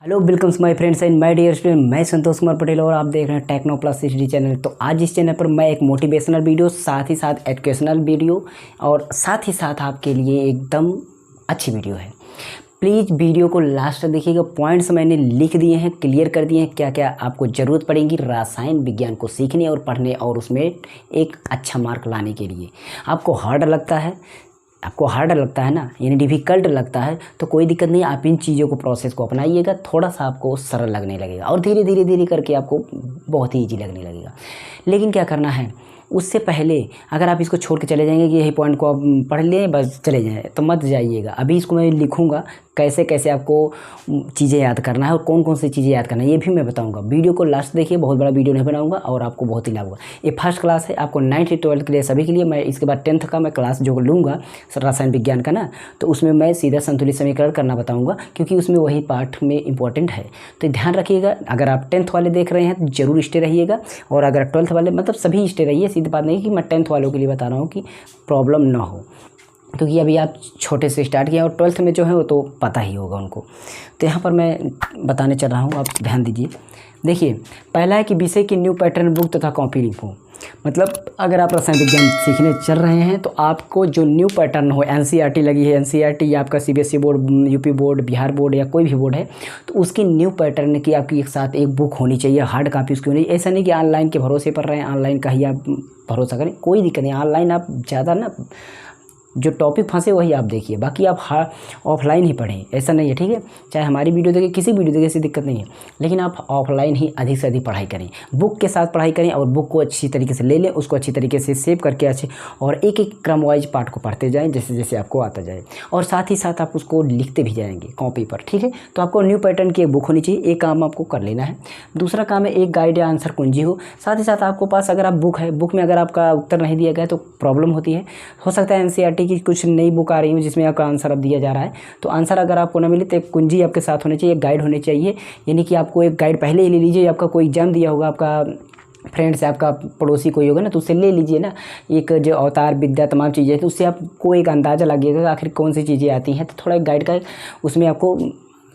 Hello welcome my friends and my dear student. मैं संतोष कुमार पटेल और आप देख रहे हैं टेक्नो प्लस स्टडी चैनल। तो आज इस चैनल पर मैं एक मोटिवेशनल वीडियो, साथ ही साथ एजुकेशनल वीडियो और साथ ही साथ आपके लिए एकदम अच्छी वीडियो है। प्लीज़ वीडियो को लास्ट तक देखिएगा। पॉइंट्स मैंने लिख दिए हैं, क्लियर कर दिए हैं, क्या क्या आपको ज़रूरत पड़ेगी रसायन विज्ञान को सीखने और पढ़ने और उसमें एक अच्छा मार्क लाने के लिए। आपको हार्ड लगता है ना, यानी डिफ़िकल्ट लगता है तो कोई दिक्कत नहीं, आप इन चीज़ों को प्रोसेस को अपनाइएगा, थोड़ा सा आपको सरल लगने लगेगा और धीरे धीरे करके आपको बहुत ही ईजी लगने लगेगा। लेकिन क्या करना है, उससे पहले अगर आप इसको छोड़ के चले जाएंगे कि यही पॉइंट को आप पढ़ लें बस चले जाएं, तो मत जाइएगा। अभी इसको मैं लिखूंगा कैसे कैसे आपको चीज़ें याद करना है और कौन कौन सी चीज़ें याद करना है ये भी मैं बताऊंगा। वीडियो को लास्ट देखिए, बहुत बड़ा वीडियो नहीं बनाऊंगा और आपको बहुत ही लाभ होगा। ये फर्स्ट क्लास है, आपको 9th से 12th के लिए सभी के लिए। मैं इसके बाद 10th का मैं क्लास जो लूँगा रसायन विज्ञान का ना, तो उसमें मैं सीधा संतुलित समीकरण करना बताऊँगा, क्योंकि उसमें वही पार्ट में इंपॉर्टेंट है। तो ध्यान रखिएगा, अगर आप 10th वाले देख रहे हैं तो ज़रूर स्टे रहिएगा, और अगर 12th वाले मतलब सभी स्टे रहिए। सीधी बात नहीं कि मैं 10th वालों के लिए बता रहा हूँ कि प्रॉब्लम ना हो, क्योंकि अभी आप छोटे से स्टार्ट किया और 12th में जो है वो तो पता ही होगा उनको। तो यहाँ पर मैं बताने चल रहा हूँ, आप ध्यान दीजिए। देखिए, पहला है कि विषय की न्यू पैटर्न बुक तथा कॉपी लिखो। मतलब अगर आप रसायन विज्ञान सीखने चल रहे हैं तो आपको जो न्यू पैटर्न हो, एनसीईआरटी लगी है, एनसीईआरटी या आपका CBSE board, UP board, Bihar board या कोई भी बोर्ड है, तो उसकी न्यू पैटर्न की आपकी एक साथ एक बुक होनी चाहिए, हार्ड कापी उसकी होनी। ऐसा नहीं कि ऑनलाइन के भरोसे पर रहें, ऑनलाइन का ही आप भरोसा करें, कोई दिक्कत नहीं। ऑनलाइन आप ज़्यादा ना जो टॉपिक फंसे वही आप देखिए, बाकी आप ऑफलाइन ही पढ़ें, ऐसा नहीं है, ठीक है। चाहे हमारी वीडियो देखें, किसी वीडियो देखें, ऐसी दिक्कत नहीं है, लेकिन आप ऑफलाइन ही अधिक से अधिक पढ़ाई करें, बुक के साथ पढ़ाई करें और बुक को अच्छी तरीके से ले लें, उसको अच्छी तरीके से सेव करके अच्छे, और एक एक क्रम वाइज पार्ट को पढ़ते जाएँ जैसे जैसे आपको आता जाए, और साथ ही साथ आप उसको लिखते भी जाएंगे कॉपी पर, ठीक है। तो आपको न्यू पैटर्न की एक बुक होनी चाहिए, एक काम आपको कर लेना है। दूसरा काम है एक गाइड या आंसर कुंजी हो। साथ ही साथ आपको पास अगर आप बुक है, बुक में अगर आपका उत्तर नहीं दिया गया तो प्रॉब्लम होती है। हो सकता है एनसीईआरटी की कुछ नई बुक आ रही हो जिसमें आपका आंसर अब दिया जा रहा है, तो आंसर अगर आपको ना मिले तो एक कुंजी आपके साथ होनी चाहिए, एक गाइड होनी चाहिए। यानी कि आपको एक गाइड पहले ही ले लीजिए, आपका कोई एग्जाम दिया होगा, आपका फ्रेंड्स है, आपका पड़ोसी कोई होगा ना, तो उससे ले लीजिए ना, एक जो अवतार विद्या तमाम चीज़ें, तो उससे आपको एक अंदाज़ा लगेगा आखिर कौन सी चीज़ें आती हैं। तो थोड़ा एक गाइड का उसमें आपको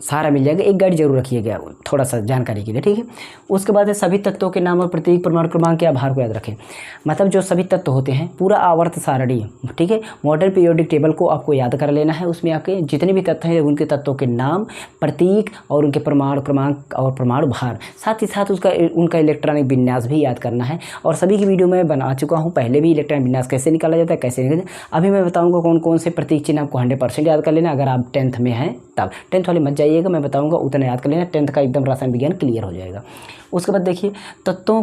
सहारा मिल जाएगा, एक गाइड जरूर रखिएगा थोड़ा सा जानकारी के लिए, ठीक है। उसके बाद है सभी तत्वों के नाम और प्रतीक प्रमाण क्रमांक के आभार को याद रखें। मतलब जो सभी तत्व होते हैं, पूरा आवर्त सारणी, ठीक है, मॉडर्न पीरियोडिक टेबल को आपको याद कर लेना है। उसमें आपके जितने भी तत्व हैं उनके तत्वों के नाम, प्रतीक और उनके प्रमाण क्रमांक और प्रमाण भार, साथ ही साथ उनका इलेक्ट्रॉनिक विन्यास भी याद करना है। और सभी की वीडियो मैं बना चुका हूँ पहले भी, इलेक्ट्रॉनिक विन्यास कैसे निकाला जाता है, कैसे निकाला जाता है। अभी मैं बताऊँगा कौन कौन से प्रतीक चिन्ह आपको 100% याद कर लेना। अगर आप 10th में हैं तब 10th वाले मत जाइएगा, मैं बताऊंगा उतना याद कर लेना, 10th का एकदम रसायन विज्ञान क्लियर हो जाएगा। उसके बाद देखिए, तत्वों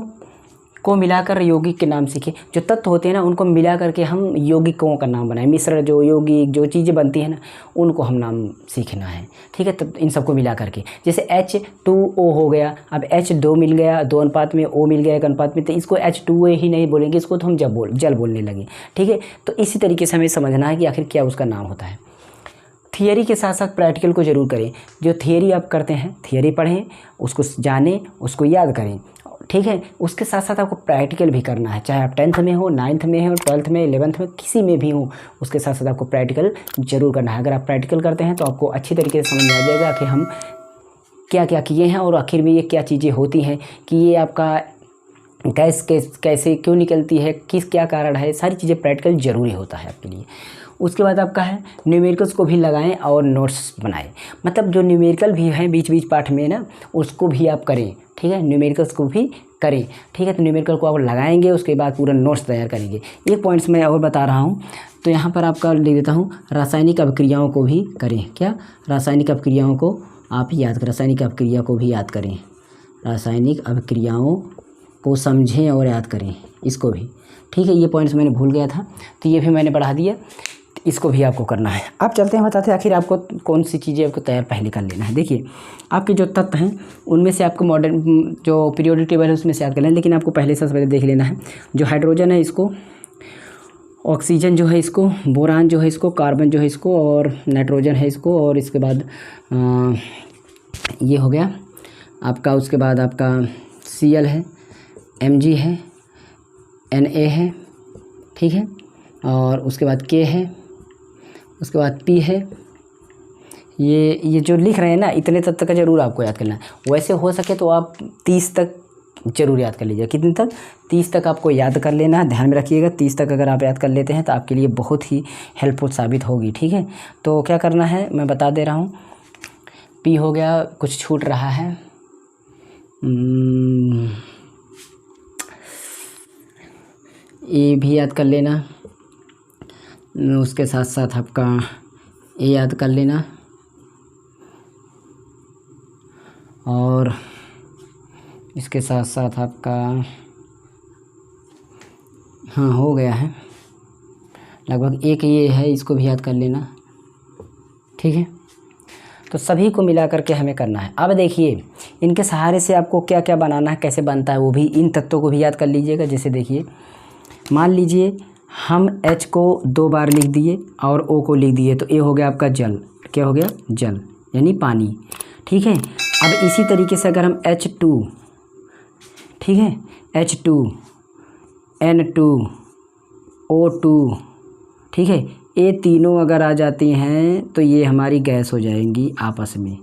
को मिलाकर यौगिक के नाम सीखे। जो तत्व होते हैं ना उनको मिला करके हम यौगिकों का नाम बनाएं, मिश्रण जो यौगिक जो चीज़ें बनती हैं ना उनको हम नाम सीखना है, ठीक है। तब इन सबको मिला करके, जैसे H2O हो गया, अब H2 मिल गया, 2 अनुपात में O मिल गया 1 अनुपात में, तो इसको H2O ही नहीं बोलेंगे, इसको तो हम जल बोलने लगे, ठीक है। तो इसी तरीके से हमें समझना है कि आखिर क्या उसका नाम होता है। थियरी के साथ साथ प्रैक्टिकल को ज़रूर करें। जो थियरी आप करते हैं, थियरी पढ़ें, उसको जानें, उसको याद करें, ठीक है। उसके साथ साथ आपको प्रैक्टिकल भी करना है, चाहे आप 10th में हो, 9th में हो, 12th में, 11th में, किसी में भी हो, उसके साथ साथ आपको प्रैक्टिकल जरूर करना है। अगर आप प्रैक्टिकल करते हैं तो आपको अच्छी तरीके से समझ में आ जाएगा कि हम क्या क्या किए हैं और आखिर में ये क्या चीज़ें होती हैं, कि ये आपका गैस कैसे क्यों निकलती है, किस क्या कारण है, सारी चीज़ें प्रैक्टिकल ज़रूरी होता है आपके लिए। उसके बाद आपका है न्यूमेरिकल्स को भी लगाएं और नोट्स बनाएं। मतलब जो न्यूमेरिकल भी हैं बीच बीच पाठ में ना, उसको भी आप करें, ठीक है, न्यूमेरिकल्स को भी करें, ठीक है। तो न्यूमेरिकल को आप लगाएंगे, उसके बाद पूरा नोट्स तैयार करेंगे। एक पॉइंट्स मैं और बता रहा हूँ, तो यहाँ पर आपका लिख देता हूँ, रासायनिक अभिक्रियाओं को भी करें। क्या? रासायनिक अभिक्रियाओं को आप याद करें, रासायनिक अभिक्रिया को भी याद करें, रासायनिक अभिक्रियाओं को समझें और याद करें, इसको भी, ठीक है। ये पॉइंट्स मैंने भूल गया था, तो ये भी मैंने बढ़ा दिया, इसको भी आपको करना है। आप चलते हैं, बताते हैं आखिर आपको कौन सी चीज़ें आपको तैयार पहले कर लेना है। देखिए, आपके जो तत्व हैं उनमें से आपको मॉडर्न जो पीरियोडिक टेबल है उसमें से याद कर लेना, लेकिन आपको पहले सबसे पहले देख लेना है जो हाइड्रोजन है इसको, ऑक्सीजन जो है इसको, बोरान जो है इसको, कार्बन जो है इसको, और नाइट्रोजन है इसको, और इसके बाद ये हो गया आपका। उसके बाद आपका Cl है, Mg है, Na है, ठीक है, और उसके बाद K है, उसके बाद P है, ये जो लिख रहे हैं ना, इतने तत्व का ज़रूर आपको याद करना है। वैसे हो सके तो आप 30 तक ज़रूर याद कर लीजिए। कितने तक? 30 तक आपको याद कर लेना है। ध्यान में रखिएगा, 30 तक अगर आप याद कर लेते हैं तो आपके लिए बहुत ही हेल्पफुल साबित होगी। ठीक है, तो क्या करना है मैं बता दे रहा हूँ। पी हो गया, कुछ छूट रहा है। ए भी याद कर लेना, उसके साथ साथ आपका ए याद कर लेना, और इसके साथ साथ आपका हाँ हो गया है लगभग एक ये है, इसको भी याद कर लेना। ठीक है, तो सभी को मिला करके हमें करना है। अब देखिए इनके सहारे से आपको क्या क्या बनाना है, कैसे बनता है वो भी, इन तत्वों को भी याद कर लीजिएगा। जैसे देखिए मान लीजिए हम H को 2 बार लिख दिए और O को लिख दिए, तो ए हो गया आपका जल। क्या हो गया? जल यानी पानी। ठीक है, अब इसी तरीके से अगर हम H2, ठीक है, H2, N2, O2, ठीक है, ये तीनों अगर आ जाती हैं तो ये हमारी गैस हो जाएंगी आपस में।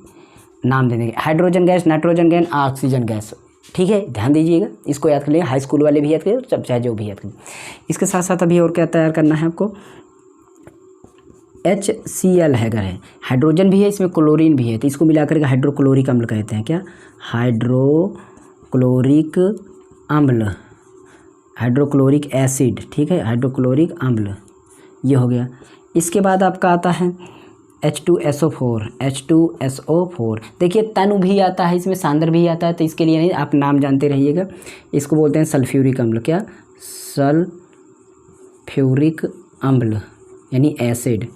नाम दे देंगे hydrogen gas, nitrogen gas, oxygen gas. ठीक है, ध्यान दीजिएगा, इसको याद कर लिया। हाई स्कूल वाले भी याद करिए, सब चाहे जो भी याद करिए। इसके साथ साथ अभी और क्या तैयार करना है आपको? HCl है, अगर है हाइड्रोजन भी है, इसमें क्लोरीन भी है, तो इसको मिलाकर के हाइड्रोक्लोरिक अम्ल कहते हैं। क्या? हाइड्रोक्लोरिक अम्ल, हाइड्रोक्लोरिक एसिड। ठीक है, हाइड्रोक्लोरिक अम्ल ये हो गया। इसके बाद आपका आता है H2SO4, H2SO4। देखिए तनु भी आता है इसमें, सांद्र भी आता है, तो इसके लिए नहीं, आप नाम जानते रहिएगा। इसको बोलते हैं सल्फ्यूरिक अम्ल। क्या? सल्फ्यूरिक अम्ल यानी एसिड,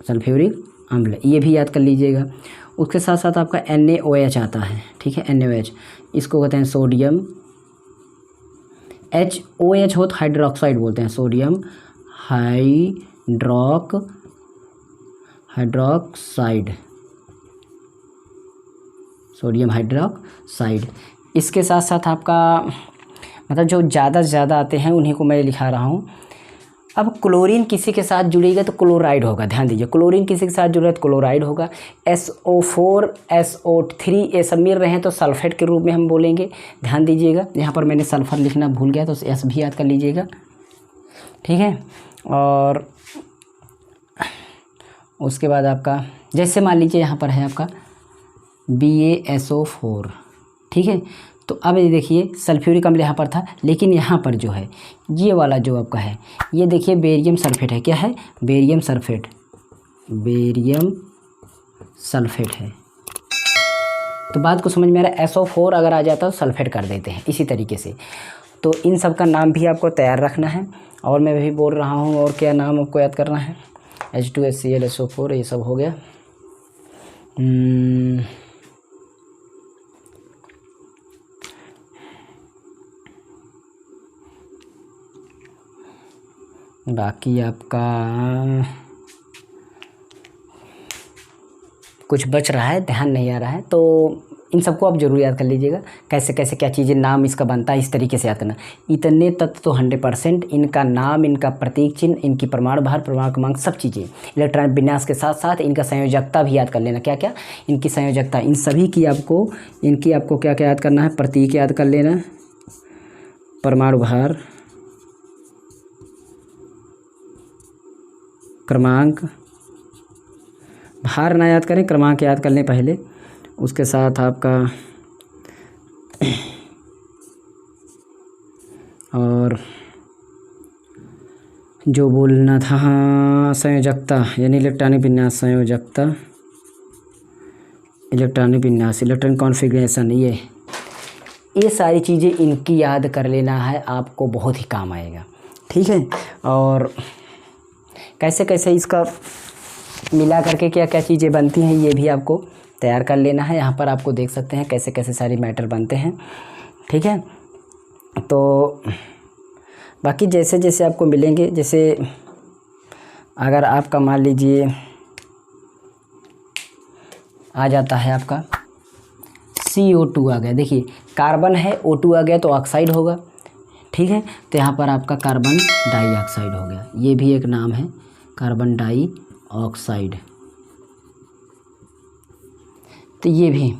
सल्फ्यूरिक अम्ल, ये भी याद कर लीजिएगा। उसके साथ साथ आपका NaOH आता है। ठीक है, NaOH, इसको कहते हैं सोडियम। HOH हो तो हाइड्रोक्साइड बोलते हैं, सोडियम हाइड्रोक्साइड, सोडियम हाइड्रोक्साइड। इसके साथ साथ आपका मतलब जो ज़्यादा से ज़्यादा आते हैं उन्हीं को मैं लिखा रहा हूँ। अब क्लोरीन किसी के साथ जुड़ेगा तो क्लोराइड होगा। ध्यान दीजिए, क्लोरीन किसी के साथ जुड़ा तो क्लोराइड होगा। SO4, SO3 ये सब मिल रहे हैं तो सल्फेट के रूप में हम बोलेंगे। ध्यान दीजिएगा, यहाँ पर मैंने सल्फर लिखना भूल गया तो S भी याद कर लीजिएगा। ठीक है, और उसके बाद आपका जैसे मान लीजिए यहाँ पर है आपका BaSO4। ठीक है, तो अब ये देखिए सल्फ्यूरिक अम्ल यहाँ पर था, लेकिन यहाँ पर जो है ये वाला जो आपका है, ये देखिए बेरियम सल्फेट है। क्या है? बेरियम सल्फेट, बेरियम सल्फेट है। तो बात को समझ में आ रहा है? SO4 अगर आ जाता है तो सल्फेट कर देते हैं इसी तरीके से। तो इन सब का नाम भी आपको तैयार रखना है, और मैं भी बोल रहा हूँ और क्या नाम आपको याद करना है। H2HCl, SO4 ये सब हो गया। बाकी आपका कुछ बच रहा है, ध्यान नहीं आ रहा है, तो इन सबको आप जरूर याद कर लीजिएगा। कैसे कैसे क्या चीज़ें नाम इसका बनता है, इस तरीके से याद करना। इतने तत्व तो 100%, इनका नाम, इनका प्रतीक चिन्ह, इनकी परमाणु भार, परमाणु क्रमांक, सब चीज़ें, इलेक्ट्रॉनिक विन्यास के साथ साथ इनका संयोजकता भी याद कर लेना। क्या क्या? इनकी संयोजकता, इन सभी की आपको, इनकी आपको क्या क्या याद करना है? प्रतीक याद कर लेना, परमाणु भार, क्रमांक, भार ना याद करें, क्रमांक याद कर लें पहले। उसके साथ आपका और जो बोलना था, हाँ, संयोजकता यानी इलेक्ट्रॉनिक विन्यास, संयोजकता, इलेक्ट्रॉनिक विन्यास, इलेक्ट्रॉनिक कॉन्फ़िगरेशन, ये सारी चीज़ें इनकी याद कर लेना है, आपको बहुत ही काम आएगा। ठीक है, और कैसे कैसे इसका मिला करके क्या क्या चीज़ें बनती हैं ये भी आपको तैयार कर लेना है। यहाँ पर आपको देख सकते हैं कैसे कैसे सारी मैटर बनते हैं। ठीक है, तो बाकी जैसे जैसे आपको मिलेंगे, जैसे अगर आपका मान लीजिए आ जाता है आपका CO2 आ गया, देखिए कार्बन है, O2 आ गया तो ऑक्साइड होगा। ठीक है, तो यहाँ पर आपका कार्बन डाइऑक्साइड हो गया, ये भी एक नाम है, कार्बन डाइऑक्साइड। तो ये भी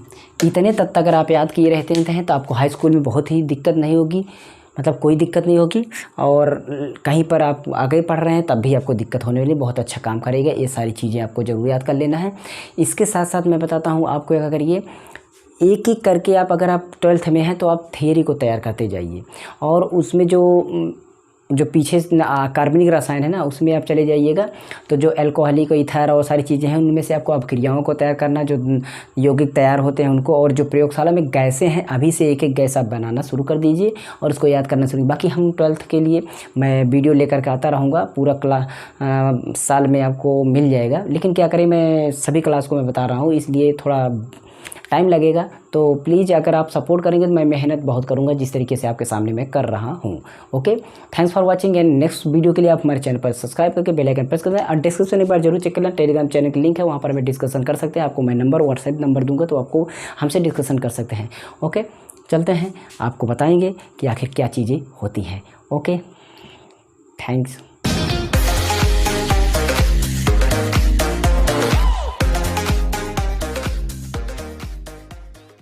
इतने तत्व अगर आप याद किए रहते हैं तो आपको हाई स्कूल में बहुत ही दिक्कत नहीं होगी, मतलब कोई दिक्कत नहीं होगी। और कहीं पर आप आगे पढ़ रहे हैं तब भी आपको दिक्कत होने वाली, बहुत अच्छा काम करेगा। ये सारी चीज़ें आपको ज़रूर याद कर लेना है। इसके साथ साथ मैं बताता हूँ आपको, क्या करिए, एक एक करके आप, अगर आप 12th में हैं तो आप थियरी को तैयार करते जाइए, और उसमें जो पीछे कार्बनिक रसायन है ना, उसमें आप चले जाइएगा। तो जो अल्कोहलिक, ईथर और सारी चीज़ें हैं, उनमें से आपको अभिक्रियाओं को तैयार करना, जो यौगिक तैयार होते हैं उनको, और जो प्रयोगशाला में गैसें हैं, अभी से एक एक गैस आप बनाना शुरू कर दीजिए और उसको याद करना शुरू। बाकी हम 12th के लिए मैं वीडियो लेकर के आता रहूँगा, पूरा साल में आपको मिल जाएगा। लेकिन क्या करें, मैं सभी क्लास को मैं बता रहा हूँ, इसलिए थोड़ा टाइम लगेगा। तो प्लीज़ अगर आप सपोर्ट करेंगे तो मैं मेहनत बहुत करूंगा, जिस तरीके से आपके सामने मैं कर रहा हूं। Okay, thanks for watching, and next video के लिए आप हमारे चैनल पर सब्सक्राइब करके बेल आइकन प्रेस कर दें। और डिस्क्रिप्शन एक बार जरूर चेक कर लें, टेलीग्राम चैनल की लिंक है, वहाँ पर हमें डिस्कशन कर सकते हैं। आपको मैं नंबर, व्हाट्सएप नंबर दूंगा, तो आपको हमसे डिस्कशन कर सकते हैं। ओके, चलते हैं, आपको बताएंगे कि आखिर क्या चीज़ें होती हैं। Okay, thanks.